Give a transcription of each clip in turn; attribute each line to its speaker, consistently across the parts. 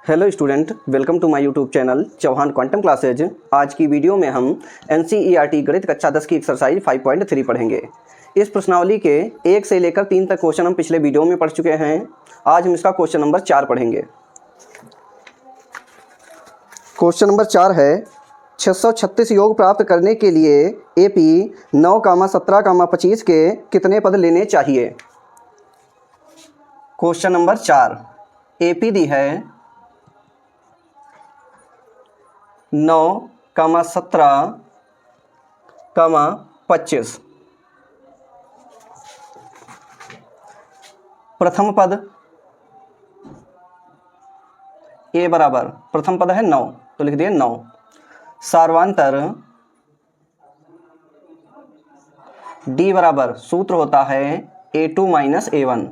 Speaker 1: Hello student, welcome to my YouTube channel Chauhan quantum classes. आज की video में हम NCERT गणित कक्षा 10 की एक्सरसाइज 5.3 पढ़ेंगे। इस प्रश्नावली के 1 से लेकर 3 तक क्वेश्चन हम पिछले वीडियो में पढ़ चुके हैं। आज हम इसका क्वेश्चन नंबर 4 पढ़ेंगे। क्वेश्चन नंबर 4 है 636 योग प्राप्त करने के लिए AP 9, 17, 25 के कितने पद लेने चाहिए। क्वेश्चन नंबर 4 AP दी है 9, 17, 25। प्रथम पद A बराबर प्रथम पद है 9, तो लिख दिए 9। सार्वांतर D बराबर सूत्र होता है A2 - A1।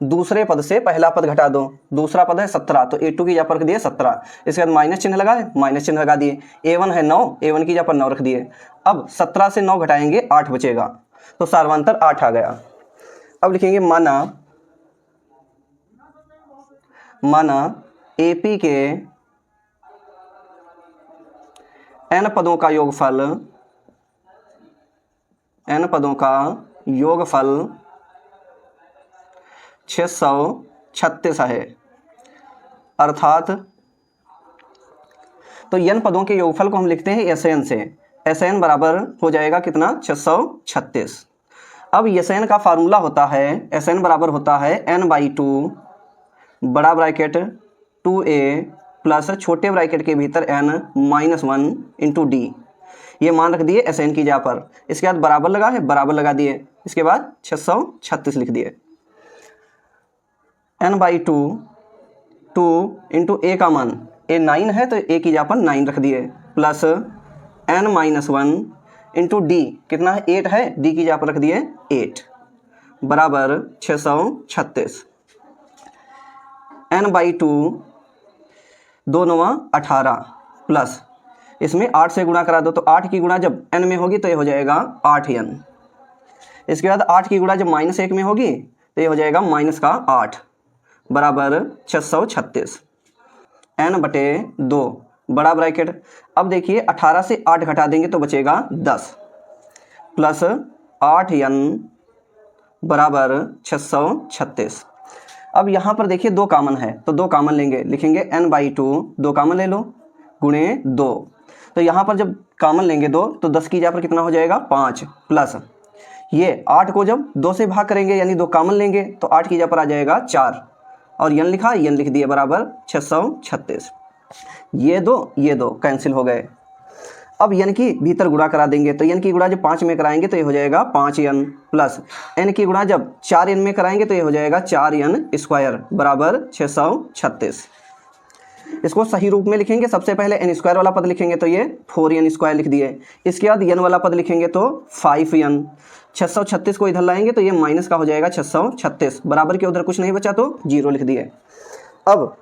Speaker 1: दूसरे पद से पहला पद घटा दो। दूसरा पद है 17, तो A2 की जगह पर रख दिए 17। इसके बाद माइनस चिन्ह लगाए, माइनस चिन्ह लगा दिए। A1 है 9, A1 की जगह पर 9 रख दिए। अब 17 से 9 घटाएंगे 8 बचेगा, तो सार्वांतर 8 आ गया। अब लिखेंगे माना AP के n पदों का योगफल 636 है। अर्थात तो n पदों के योगफल को हम लिखते हैं SN से। SN बराबर हो जाएगा कितना, 636। अब SN का फार्मूला होता है, SN बराबर होता है n/2 बड़ा ब्रैकेट 2a प्लस छोटे ब्रैकेट के भीतर n -1 इंटू D। ये मान रख दिए SN की जगह पर। इसके बाद बराबर लगा है, बराबर लगा दिए। इसके बाद 636 लिख दिए। n/2 2 इंटू a का मान a 9 है, तो a की जगह पर 9 रख दिए, प्लस n -1 इंटू D कितना है, 8 है, D की जगह पर रख दिए 8 बराबर 636। n/2 2 9 18 प्लस इसमें 8 से गुणा करा दो, तो 8 की गुणा जब n में होगी तो ये हो जाएगा 8n। इसके बाद 8 की गुणा जब -1 में होगी तो ये हो जाएगा -8 बराबर 636। n/2 बड़ा ब्रैकेट। अब देखिए 18 से 8 घटा देंगे तो बचेगा 10 प्लस 8n बराबर 636। अब यहाँ पर देखिए 2 कॉमन है, तो 2 कॉमन लेंगे, लिखेंगे n/2 2 कॉमन ले लो गुणे 2। तो यहाँ पर जब कॉमन लेंगे 2, तो 10 की जगह पर कितना हो जाएगा 5, प्लस ये 8 को जब 2 से भाग करेंगे यानी 2 कॉमन लेंगे, तो 8 की जगह पर आ जाएगा 4 और n लिखा, n लिख दिए बराबर 636। ये दो कैंसिल हो गए। अब n की भीतर गुणा करा देंगे, तो n की गुणा जब 5 में कराएंगे तो ये हो जाएगा 5n प्लस n की गुणा जब 4n में कराएंगे तो ये हो जाएगा 4n² बराबर 636। इसको सही रूप में लिखेंगे। सबसे पहले n² वाला पद लिखेंगे तो ये 4n² लिख दिए। इसके बाद n वाला पद लिखेंगे तो 5n। 636 को इधर लाएंगे तो ये माइनस का हो जाएगा 636 बराबर के उधर कुछ नहीं बचा तो 0 लिख दिए। अब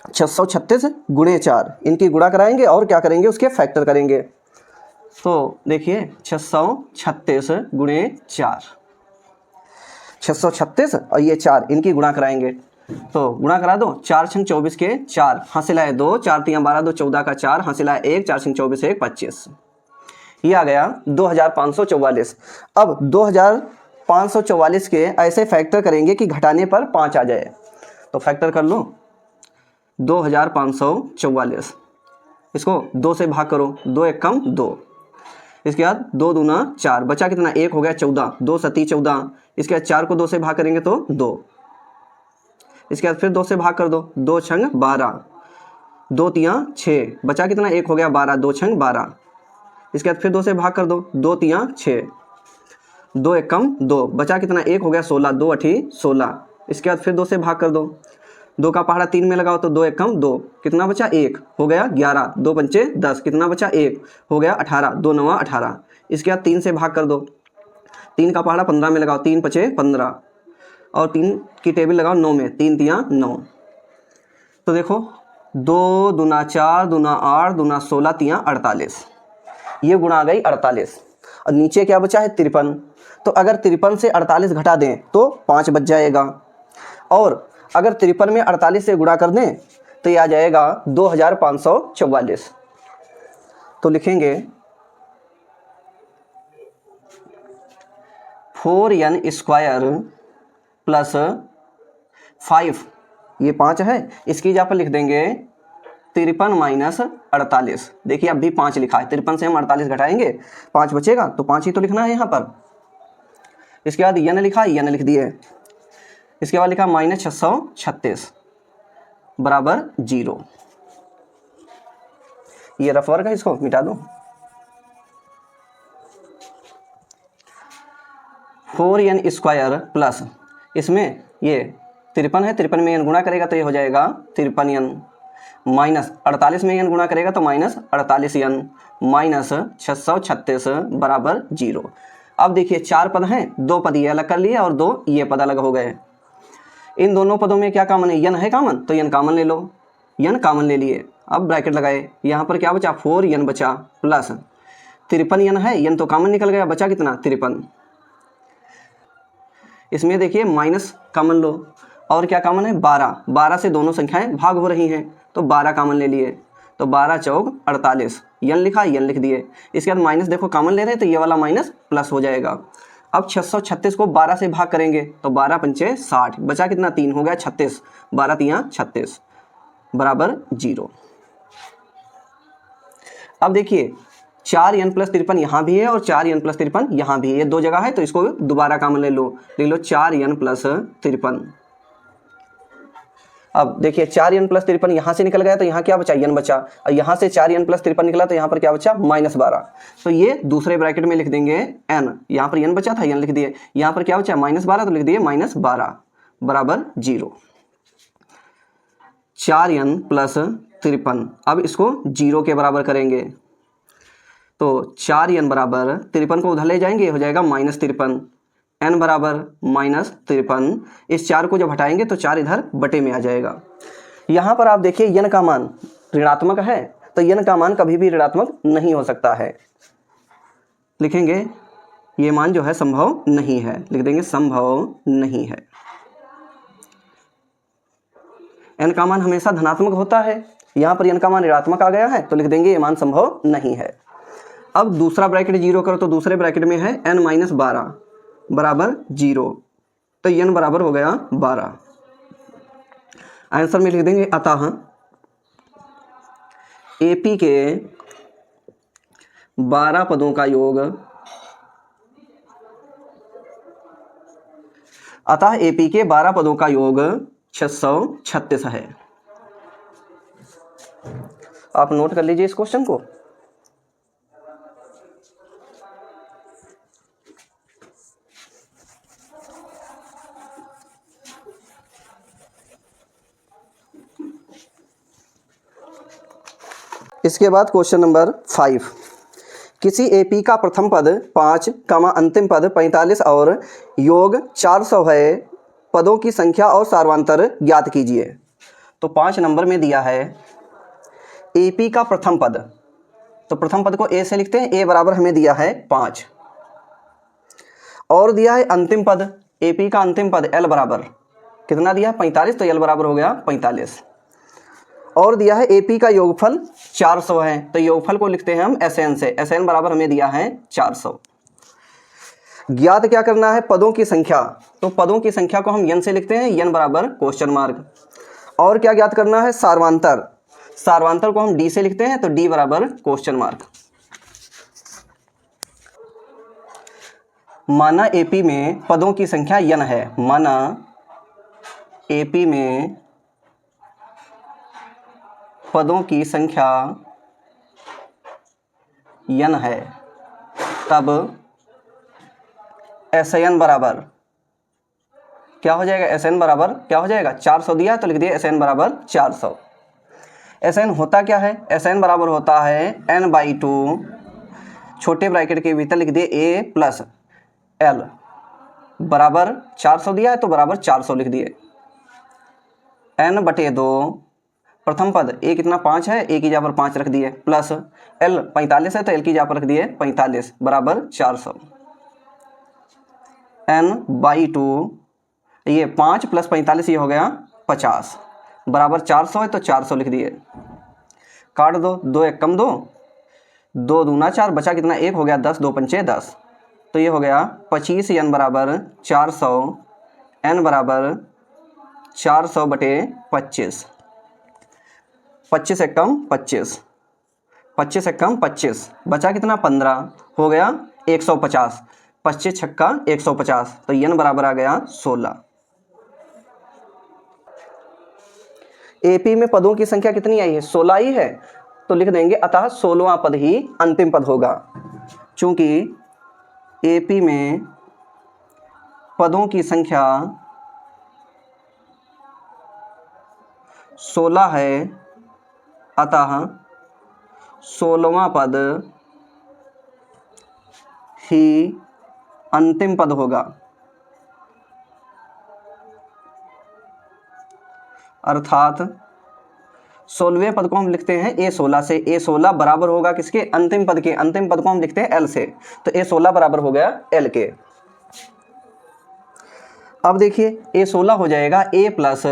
Speaker 1: 636 गुणे 4 इनकी गुणा कराएंगे और क्या करेंगे, उसके फैक्टर करेंगे। तो देखिए 636 गुणे 4, 636 और ये 4 इनकी गुणा कराएंगे, तो गुणा करा दो। 4 6 24 के 4 हासिल है 2, 4 3 12 2 14 का 4 हासिल है 1, 4 6 24 1 25। ये आ गया 2544। अब 2544 के ऐसे फैक्टर करेंगे कि घटाने पर 5 आ जाए, तो फैक्टर कर लो 2544। इसको 2 से भाग करो, 2 1 कम 2। इसके बाद 2 दूना 4 बचा कितना, 1 हो गया 14, 2 सती 14। इसके बाद 4 को 2 से भाग करेंगे तो 2। इसके बाद फिर 2 से भाग कर दो, 2 छंग 12, 2 तियाँ 6 बचा कितना, 1 हो गया 12, 2 छंग 12। इसके बाद फिर 2 से भाग कर दो, 2 तियाँ 6, 2 1 कम 2 बचा कितना, 1 हो गया 16, 2 8 16। इसके बाद फिर 2 से भाग कर दो, 2 का पहाड़ा 3 में लगाओ तो 2 1 कम 2 कितना बचा, 1 हो गया 11, 2 पंचे 10 कितना बचा, 1 हो गया 18, 2 9 18। इसके बाद 3 से भाग कर दो, 3 का पहाड़ा 15 में लगाओ, 3 5 15 और 3 की टेबल लगाओ 9 में, 3 तियाँ 9। तो देखो 2 दूना 4 दूना 8 दूना 16 तियाँ 48। ये गुणा आ गई 48 और नीचे क्या बचा है 53। तो अगर 53 से 48 घटा दें तो 5 बच जाएगा। और अगर 53 में 48 से गुणा कर दें तो ये आ जाएगा 2544। तो लिखेंगे 4n स्क्वायर प्लस 5, ये 5 है, इसकी जगह पर लिख देंगे 53 माइनस 48। देखिए अब भी 5 लिखा है, 53 से हम 48 घटाएंगे 5 बचेगा, तो 5 ही तो लिखना है यहाँ पर। इसके बाद n लिखा, n लिख दिए। इसके बाद लिखा माइनस 636 बराबर 0। ये रफ वर्क है, इसको मिटा दो। 4n स्क्वायर प्लस, इसमें ये 53 है, 53 में n गुणा करेगा तो ये हो जाएगा 53n, माइनस 48 में n गुणा करेगा तो माइनस 48n, माइनस 636 बराबर 0। अब देखिए 4 पद हैं, 2 पद ये अलग कर लिए और 2 ये पद अलग हो गए। इन दोनों पदों में क्या कॉमन है? n है कॉमन, तो n कॉमन ले लो, n कॉमन ले लिए। अब ब्रैकेट लगाए, यहाँ पर क्या बचा 4n बचा प्लस 53n है, n तो कॉमन निकल गया, बचा कितना 53। इसमें देखिए माइनस कॉमन लो, और क्या कॉमन है 12, 12 से दोनों संख्याएं भाग हो रही हैं तो 12 कॉमन ले लिए, तो 12 चौक 48, n लिखा, n लिख दिए। इसके बाद माइनस देखो कॉमन ले रहे तो ये वाला माइनस प्लस हो जाएगा। अब 636 को 12 से भाग करेंगे तो 12 पंचे 60, बचा कितना 3, हो गया 36, 12 तियां 36 बराबर 0। अब देखिए 4n प्लस 53 यहाँ भी है और 4n प्लस 53 यहाँ भी है, ये 2 जगह है तो इसको दोबारा कॉमन ले लो, 4n प्लस 53। अब देखिए 4n प्लस 53 यहाँ से निकल गया तो यहाँ क्या बचा n बचा, और यहाँ से 4n प्लस 53 निकला तो यहाँ पर क्या बचा माइनस 12। तो ये दूसरे ब्रैकेट में लिख देंगे n, यहाँ पर n बचा था n लिख दिए, यहाँ पर क्या बचा माइनस 12 तो लिख दिए माइनस 12 बराबर 0। 4n प्लस 53, अब इसको 0 के बराबर करेंगे तो 4n बराबर 53 को उधर ले जाएंगे, हो जाएगा माइनस 53, n बराबर माइनस 53। इस 4 को जब हटाएंगे तो 4 इधर बटे में आ जाएगा। यहाँ पर आप देखिए n का मान ऋणात्मक है, तो n का मान कभी भी ऋणात्मक नहीं हो सकता है। लिखेंगे ये मान जो है संभव नहीं है, लिख देंगे संभव नहीं है। n का मान हमेशा धनात्मक होता है, यहाँ पर n का मान ऋणात्मक आ गया है तो लिख देंगे ये मान संभव नहीं है। अब दूसरा ब्रैकेट 0 करो तो दूसरे ब्रैकेट में है n माइनस 12 बराबर 0, तो n बराबर हो गया 12। आंसर में लिख देंगे अतः AP के 12 पदों का योग, अतः AP के 12 पदों का योग 636 है। आप नोट कर लीजिए इस क्वेश्चन को। इसके बाद क्वेश्चन नंबर 5, किसी AP का प्रथम पद 5, अंतिम पद 45 और योग 400 है, पदों की संख्या और सार्वंतर ज्ञात कीजिए। तो 5 नंबर में दिया है AP का प्रथम पद, तो प्रथम पद को A से लिखते हैं, A बराबर हमें दिया है 5, और दिया है अंतिम पद, AP का अंतिम पद L बराबर कितना दिया है 45, तो L बराबर हो गया 45, और दिया है AP का योगफल 400 है, तो योगफल को लिखते हैं हम SN से, SN बराबर हमें दिया है 400। ज्ञात क्या करना है पदों की संख्या, तो पदों की संख्या को हम n से लिखते हैं, n बराबर क्वेश्चन मार्क। और क्या ज्ञात करना है सार्वंतर, सार्वंतर को हम D से लिखते हैं, तो D बराबर क्वेश्चन मार्क। माना AP में पदों की संख्या n है, माना AP में पदों की संख्या n है, तब SN बराबर क्या हो जाएगा, SN बराबर क्या हो जाएगा 400 दिया तो लिख दिए SN बराबर 400। SN होता क्या है, SN बराबर होता है n/2, छोटे ब्रैकेट के भीतर लिख दिए A प्लस L बराबर 400 दिया है तो बराबर 400 लिख दिए, n/2 प्रथम पद A कितना 5 है, A की जगह पर 5 रख दिए, प्लस L 45 है तो L की जगह पर रख दिए 45 बराबर 400। n/2 ये 5 प्लस 45 ये हो गया 50, बराबर 400 है तो 400 लिख दिए, काट दो, 2 एक कम 2, 2 दूना 4, बचा कितना 1 हो गया 10, 2 पंचे 10, तो ये हो गया 25 n बराबर 400, n बराबर 400 बटे 25, 25 एक कम 25, 25 एक कम 25, बचा कितना 15, हो गया 150, 25 छक्का 150, तो n बराबर आ गया 16। एपी में पदों की संख्या कितनी आई है, 16 ही है, तो लिख देंगे अतः 16वां पद ही अंतिम पद होगा। चूंकि एपी में पदों की संख्या 16 है, अतः 16वां पद ही अंतिम पद होगा। अर्थात 16वें पद को हम लिखते हैं A16 से, A16 बराबर होगा किसके, अंतिम पद के, अंतिम पद को हम लिखते हैं L से, तो A16 बराबर हो गया L के। अब देखिए A16 हो जाएगा A प्लस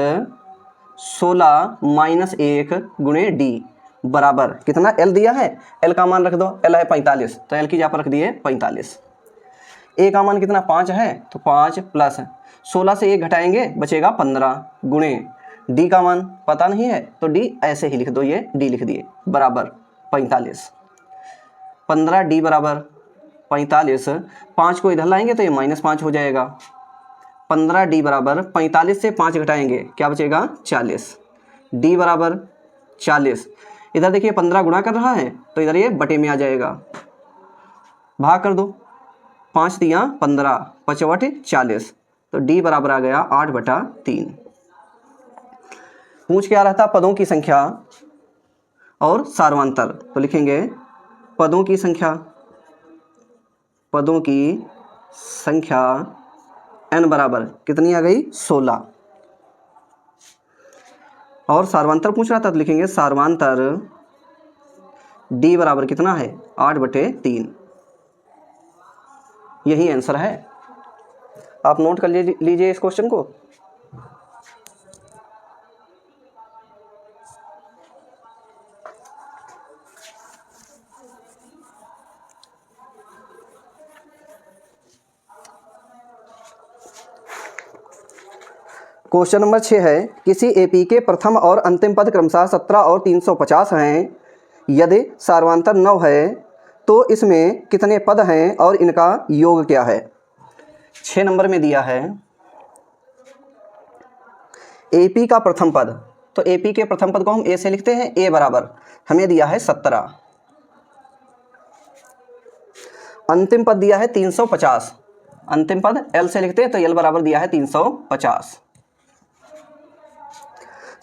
Speaker 1: 16 माइनस 1 गुणे D बराबर कितना, L दिया है, L का मान रख दो, L है 45, तो L की जगह पर रख दिए 45। A का मान कितना 5 है, तो 5 प्लस 16 से 1 घटाएंगे बचेगा 15 गुणे D का मान पता नहीं है, तो D ऐसे ही लिख दो, ये D लिख दिए बराबर 45, 15 D बराबर 45, 5 को इधर लाएंगे तो ये -5 हो जाएगा, 15 D बराबर 45 से 5 घटाएंगे क्या बचेगा 40, D बराबर 40, इधर देखिए 15 गुणा कर रहा है तो इधर ये बटे में आ जाएगा, भाग कर दो, 5 दिया 15, 5 40, तो D बराबर आ गया 8/3। पूछ क्या रहता, पदों की संख्या और सार्वंतर, तो लिखेंगे पदों की संख्या, पदों की संख्या n बराबर कितनी आ गई 16, और सार्वंतर पूछ रहा था तो लिखेंगे सार्वंतर D बराबर कितना है 8/3, यही आंसर है। आप नोट कर लीजिए इस क्वेश्चन को। क्वेश्चन नंबर 6 है, किसी एपी के प्रथम और अंतिम पद क्रमशः 17 और 350 हैं, यदि सार्वंतर 9 है तो इसमें कितने पद हैं और इनका योग क्या है। 6 नंबर में दिया है एपी का प्रथम पद, तो एपी के प्रथम पद को हम ए से लिखते हैं, ए बराबर हमें दिया है 17, अंतिम पद दिया है 350, अंतिम पद एल से लिखते हैं तो एल बराबर दिया है 350,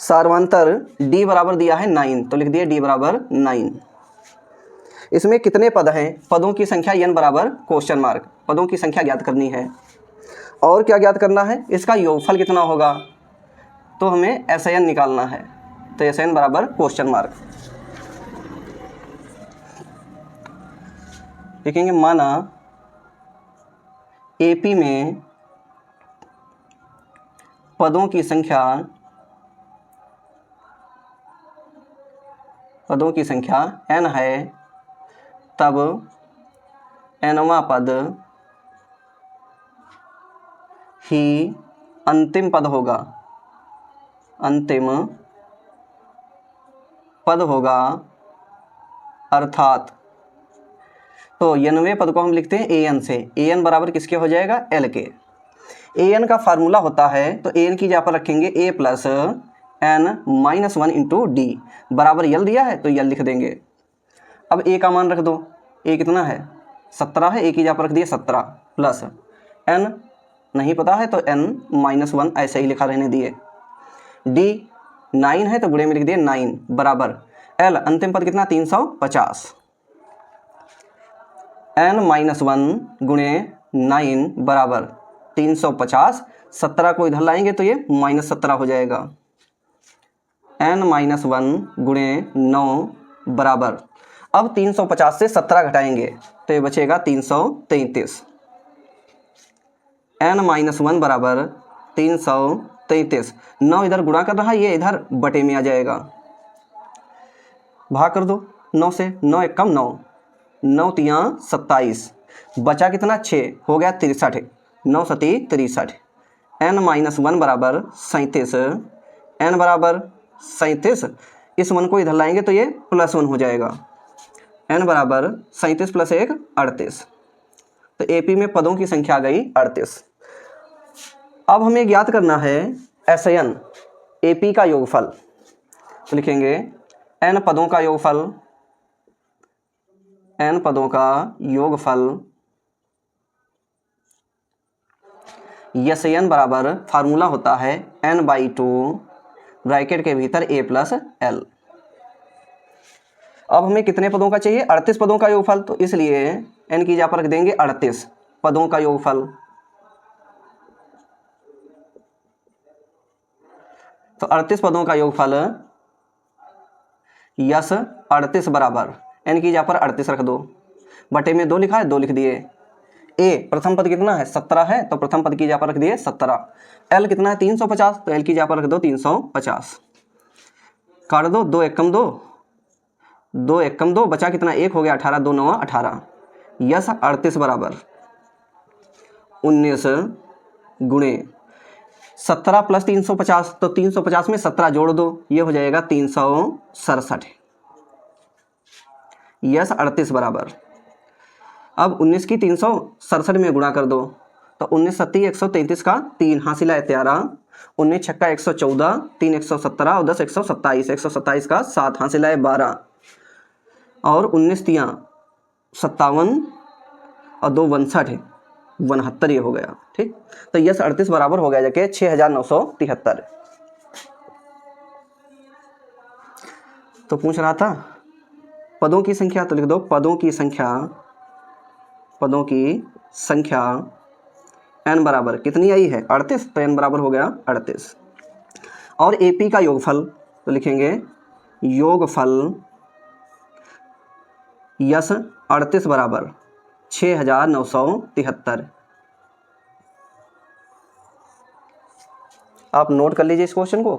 Speaker 1: सार्वंतर D बराबर दिया है 9, तो लिख दिए D बराबर 9। इसमें कितने पद हैं, पदों की संख्या n बराबर क्वेश्चन मार्क, पदों की संख्या ज्ञात करनी है, और क्या ज्ञात करना है, इसका योगफल कितना होगा, तो हमें SN निकालना है, तो SN बराबर क्वेश्चन मार्क। लिखेंगे माना AP में पदों की संख्या n है, तब nवां पद ही अंतिम पद होगा, अंतिम पद होगा, अर्थात तो nवें पद को हम लिखते हैं an से, an बराबर किसके हो जाएगा l के। an का फार्मूला होता है, तो an की जगह पर रखेंगे a plus n-1 into D बराबर यल दिया है तो यल लिख देंगे। अब a का मान रख दो, a कितना है 17 है, a की जगह पर रख दिए 17 प्लस n नहीं पता है तो n-1 ऐसे ही लिखा रहने दिए, d 9 है तो गुणे में लिख दिए 9 बराबर l अंतिम पद कितना 350, n-1 गुणे 9 बराबर 350, 17 को इधर लाएंगे तो ये -17 हो जाएगा, n-1 गुणे 9 बराबर, अब 350 से 17 घटाएंगे तो ये बचेगा 333, n-1 बराबर 33, 9 इधर गुणा कर रहा है, ये इधर बटे में आ जाएगा, भाग कर दो 9 से, 9 एकम 9, 9 तियाँ 27, बचा कितना 6, हो गया 63, 9 सती 63, n-1 बराबर 37, n बराबर 37, इस 1 को इधर लाएंगे तो ये +1 हो जाएगा, n बराबर 37 + 1 38, तो AP में पदों की संख्या आ गई 38। अब हमें ज्ञात करना है SN AP का योगफल, तो लिखेंगे n पदों का योगफल, n पदों का योगफल SN बराबर फार्मूला होता है n/2 ब्रैकेट के भीतर a + l। अब हमें कितने पदों का चाहिए, 38 पदों का योगफल, तो इसलिए n की जगह पर रख देंगे 38 पदों का योगफल, तो 38 पदों का योगफल यस 38 बराबर n की जगह पर 38 रख दो, बटे में 2 लिखा है 2 लिख दिए, a प्रथम पद कितना है 17 है, तो प्रथम पद की जगह पर रख दिए 17, l कितना है 350, तो l की जगह पर रख दो 350, काट दो 2 एकम 2, 2 एकम 2, बचा कितना 1, हो गया 18, 2 9 18, यस 38 बराबर 19 गुणे 17 + 350, तो 350 में 17 जोड़ दो, ये हो जाएगा 367, यस 38 बराबर, अब 19 की 367 में गुणा कर दो, तो 19 सत्ती 133 का 3 हासिल है 13, 19 छक्का 114, 3 117 और 10 127, 127 का 7 हासिल है 12, और 19 तियाँ 57 और 2 62, 69 ये हो गया, ठीक। तो यस 38 बराबर हो गया जाके 6973। तो पूछ रहा था पदों की संख्या, तो लिख दो पदों की संख्या n बराबर कितनी आई है 38, तो n बराबर हो गया 38। और AP का योगफल, तो लिखेंगे योगफल यस 38 बराबर 6973। आप नोट कर लीजिए इस क्वेश्चन को।